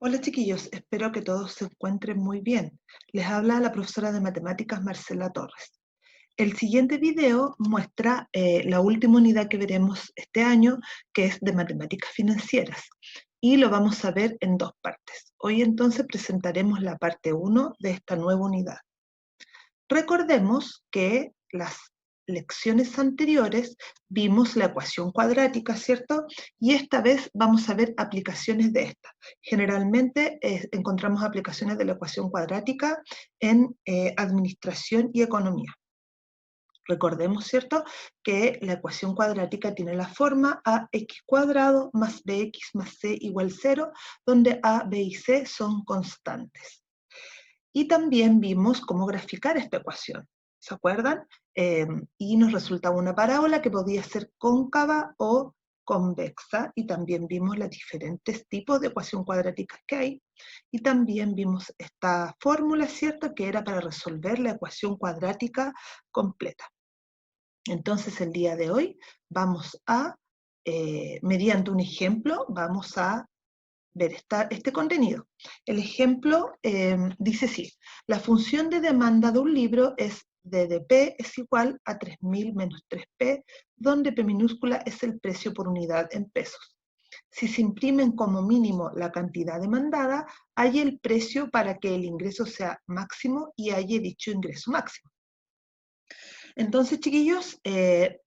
Hola chiquillos, espero que todos se encuentren muy bien. Les habla la profesora de matemáticas Marcela Torres. El siguiente video muestra la última unidad que veremos este año, que es de matemáticas financieras, y lo vamos a ver en dos partes. Hoy entonces presentaremos la parte 1 de esta nueva unidad. Recordemos que las lecciones anteriores vimos la ecuación cuadrática, ¿cierto? Y esta vez vamos a ver aplicaciones de esta. Generalmente encontramos aplicaciones de la ecuación cuadrática en administración y economía. Recordemos, ¿cierto?, que la ecuación cuadrática tiene la forma ax cuadrado más bx más c igual 0, donde a, b y c son constantes. Y también vimos cómo graficar esta ecuación, ¿se acuerdan? Y nos resultaba una parábola que podía ser cóncava o convexa, y también vimos los diferentes tipos de ecuación cuadrática que hay, y también vimos esta fórmula, ¿cierto?, que era para resolver la ecuación cuadrática completa. Entonces, el día de hoy vamos a, mediante un ejemplo, vamos a ver este contenido. El ejemplo dice así: la función de demanda de un libro es d de P es igual a 3000 menos 3P, donde P minúscula es el precio por unidad en pesos. Si se imprimen como mínimo la cantidad demandada, hay el precio para que el ingreso sea máximo y haya dicho ingreso máximo. Entonces, chiquillos,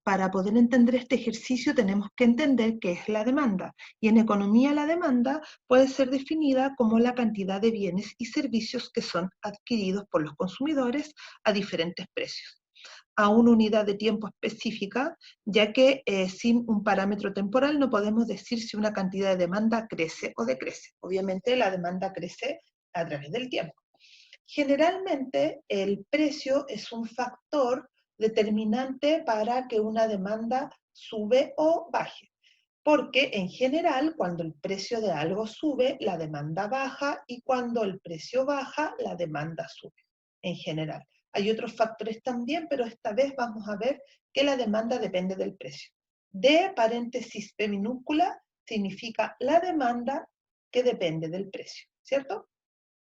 para poder entender este ejercicio tenemos que entender qué es la demanda. Y en economía la demanda puede ser definida como la cantidad de bienes y servicios que son adquiridos por los consumidores a diferentes precios, a una unidad de tiempo específica, ya que sin un parámetro temporal no podemos decir si una cantidad de demanda crece o decrece. Obviamente la demanda crece a través del tiempo. Generalmente el precio es un factor determinante para que una demanda sube o baje, porque en general cuando el precio de algo sube, la demanda baja, y cuando el precio baja, la demanda sube, en general. Hay otros factores también, pero esta vez vamos a ver que la demanda depende del precio. D paréntesis P minúscula significa la demanda que depende del precio, ¿cierto?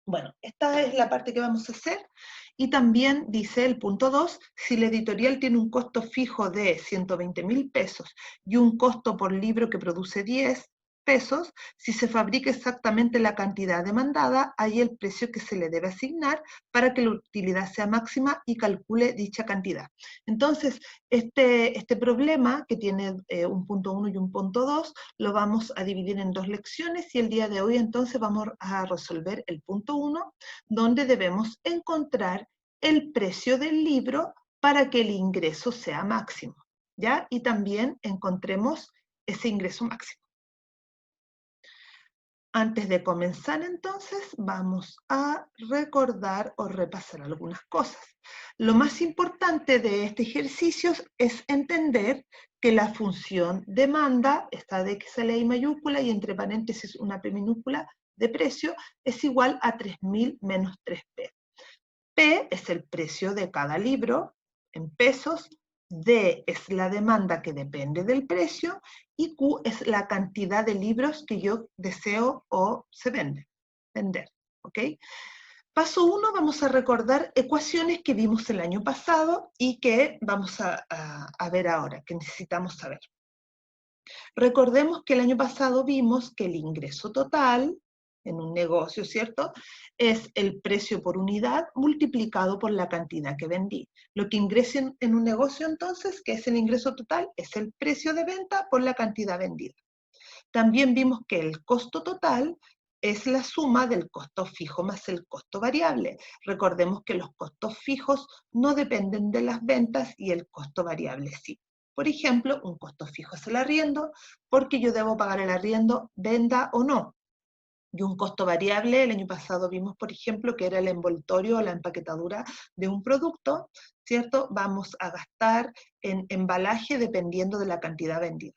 Bueno, esta es la parte que vamos a hacer, y también dice el punto 2, si la editorial tiene un costo fijo de 120.000 pesos y un costo por libro que produce 10 pesos, si se fabrica exactamente la cantidad demandada, hay el precio que se le debe asignar para que la utilidad sea máxima y calcule dicha cantidad. Entonces, este problema, que tiene un punto 1 y un punto 2, lo vamos a dividir en dos lecciones, y el día de hoy entonces vamos a resolver el punto 1, donde debemos encontrar el precio del libro para que el ingreso sea máximo, ¿ya? Y también encontremos ese ingreso máximo. Antes de comenzar entonces, vamos a recordar o repasar algunas cosas. Lo más importante de este ejercicio es entender que la función demanda, esta de X a la I mayúscula y entre paréntesis una P minúscula de precio, es igual a 3000 menos 3P. P es el precio de cada libro en pesos, D es la demanda que depende del precio, y Q es la cantidad de libros que yo deseo o se vender, ¿ok? Paso 1, vamos a recordar ecuaciones que vimos el año pasado y que vamos a ver ahora, que necesitamos saber. Recordemos que el año pasado vimos que el ingreso total en un negocio, ¿cierto?, es el precio por unidad multiplicado por la cantidad que vendí. Lo que ingrese en un negocio entonces, que es el ingreso total, es el precio de venta por la cantidad vendida. También vimos que el costo total es la suma del costo fijo más el costo variable. Recordemos que los costos fijos no dependen de las ventas y el costo variable sí. Por ejemplo, un costo fijo es el arriendo, porque yo debo pagar el arriendo, venda o no. Y un costo variable, el año pasado vimos, por ejemplo, que era el envoltorio o la empaquetadura de un producto, ¿cierto? Vamos a gastar en embalaje dependiendo de la cantidad vendida.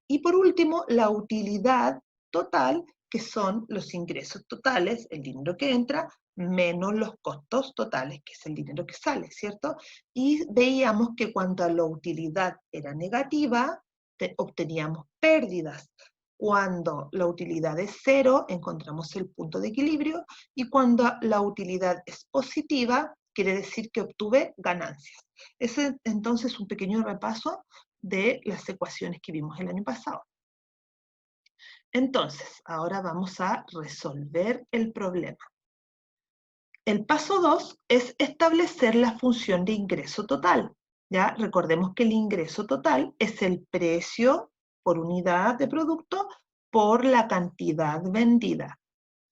Y por último, la utilidad total, que son los ingresos totales, el dinero que entra, menos los costos totales, que es el dinero que sale, ¿cierto? Y veíamos que cuando la utilidad era negativa, obteníamos pérdidas. Cuando la utilidad es 0, encontramos el punto de equilibrio, y cuando la utilidad es positiva, quiere decir que obtuve ganancias. Ese es entonces un pequeño repaso de las ecuaciones que vimos el año pasado. Entonces, ahora vamos a resolver el problema. El paso 2 es establecer la función de ingreso total. ¿Ya? Recordemos que el ingreso total es el precio por unidad de producto por la cantidad vendida.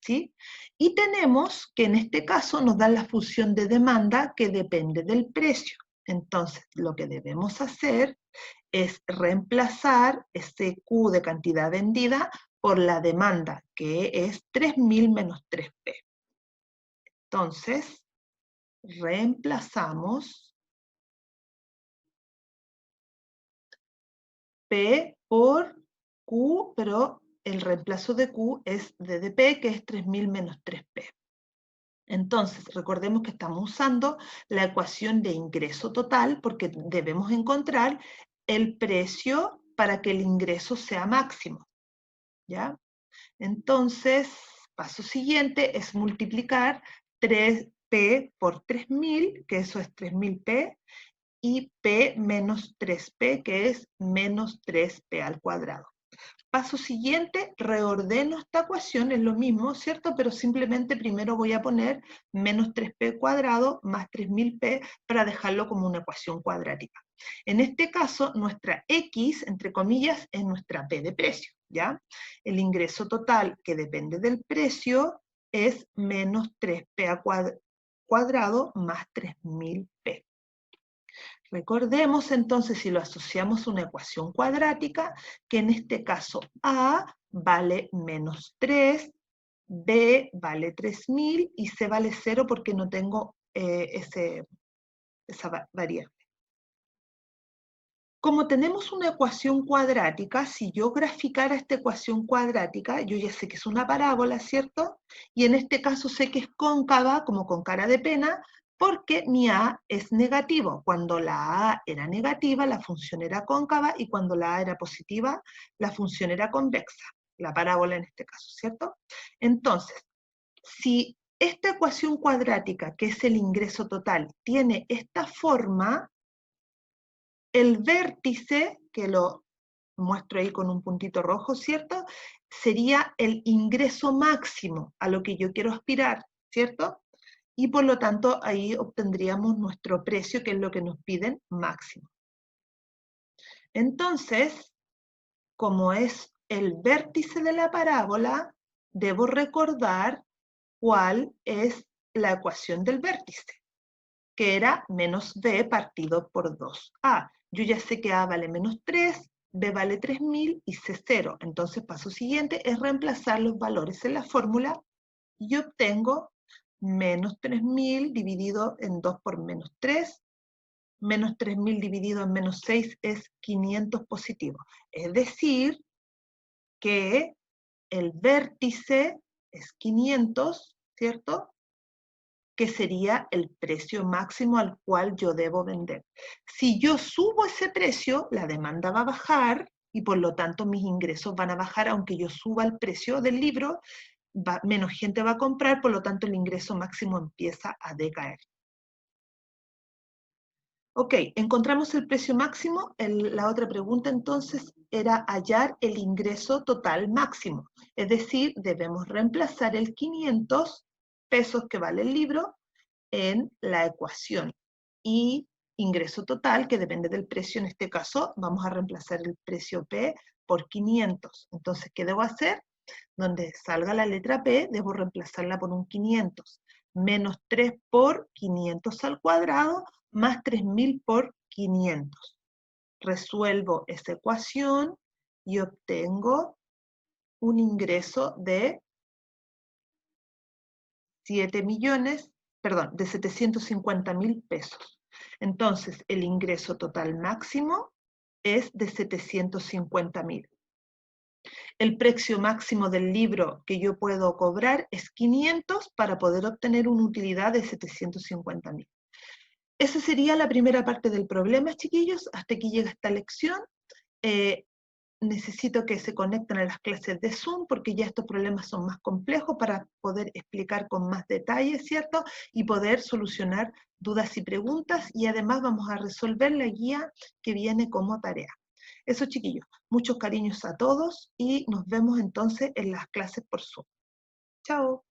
¿Sí? Y tenemos que en este caso nos dan la función de demanda que depende del precio. Entonces, lo que debemos hacer es reemplazar ese Q de cantidad vendida por la demanda, que es 3.000 menos 3P. Entonces, reemplazamos P por Q, pero el reemplazo de Q es D de P, que es 3.000 menos 3P. Entonces, recordemos que estamos usando la ecuación de ingreso total porque debemos encontrar el precio para que el ingreso sea máximo. ¿Ya? Entonces, paso siguiente es multiplicar 3P por 3.000, que eso es 3.000P, y P menos 3P, que es menos 3P al cuadrado. Paso siguiente, reordeno esta ecuación, es lo mismo, ¿cierto? Pero simplemente primero voy a poner menos 3P cuadrado más 3.000P para dejarlo como una ecuación cuadrática. En este caso, nuestra X, entre comillas, es nuestra P de precio, ¿ya? El ingreso total que depende del precio es menos 3P cuadrado más 3.000P. Recordemos entonces, si lo asociamos a una ecuación cuadrática, que en este caso A vale menos 3, B vale 3.000 y C vale 0 porque no tengo esa variable. Como tenemos una ecuación cuadrática, si yo graficara esta ecuación cuadrática, yo ya sé que es una parábola, ¿cierto? Y en este caso sé que es cóncava, como con cara de pena, porque mi A es negativo. Cuando la A era negativa, la función era cóncava, y cuando la A era positiva, la función era convexa. La parábola en este caso, ¿cierto? Entonces, si esta ecuación cuadrática, que es el ingreso total, tiene esta forma, el vértice, que lo muestro ahí con un puntito rojo, ¿cierto? Sería el ingreso máximo a lo que yo quiero aspirar, ¿cierto? Y por lo tanto ahí obtendríamos nuestro precio, que es lo que nos piden, máximo. Entonces, como es el vértice de la parábola, debo recordar cuál es la ecuación del vértice, que era menos b partido por 2a. Yo ya sé que a vale menos 3, b vale 3.000 y c 0. Entonces, paso siguiente es reemplazar los valores en la fórmula y obtengo menos 3.000 dividido en 2 por menos 3, menos 3.000 dividido en menos 6 es 500 positivo. Es decir, que el vértice es 500, ¿cierto? Que sería el precio máximo al cual yo debo vender. Si yo subo ese precio, la demanda va a bajar y por lo tanto mis ingresos van a bajar, aunque yo suba el precio del libro, menos gente va a comprar, por lo tanto el ingreso máximo empieza a decaer. Ok, encontramos el precio máximo. La otra pregunta entonces era hallar el ingreso total máximo. Es decir, debemos reemplazar el 500 pesos que vale el libro en la ecuación. Y ingreso total, que depende del precio, en este caso vamos a reemplazar el precio P por 500. Entonces, ¿qué debo hacer? Donde salga la letra P, debo reemplazarla por un 500. Menos 3 por 500 al cuadrado, más 3.000 por 500. Resuelvo esa ecuación y obtengo un ingreso de 750.000 pesos. Entonces, el ingreso total máximo es de 750.000. El precio máximo del libro que yo puedo cobrar es 500 para poder obtener una utilidad de 750.000. Esa sería la primera parte del problema, chiquillos. Hasta aquí llega esta lección. necesito que se conecten a las clases de Zoom porque ya estos problemas son más complejos para poder explicar con más detalle, ¿cierto? Y poder solucionar dudas y preguntas, y además vamos a resolver la guía que viene como tarea. Eso, chiquillos, muchos cariños a todos y nos vemos entonces en las clases por Zoom. Chao.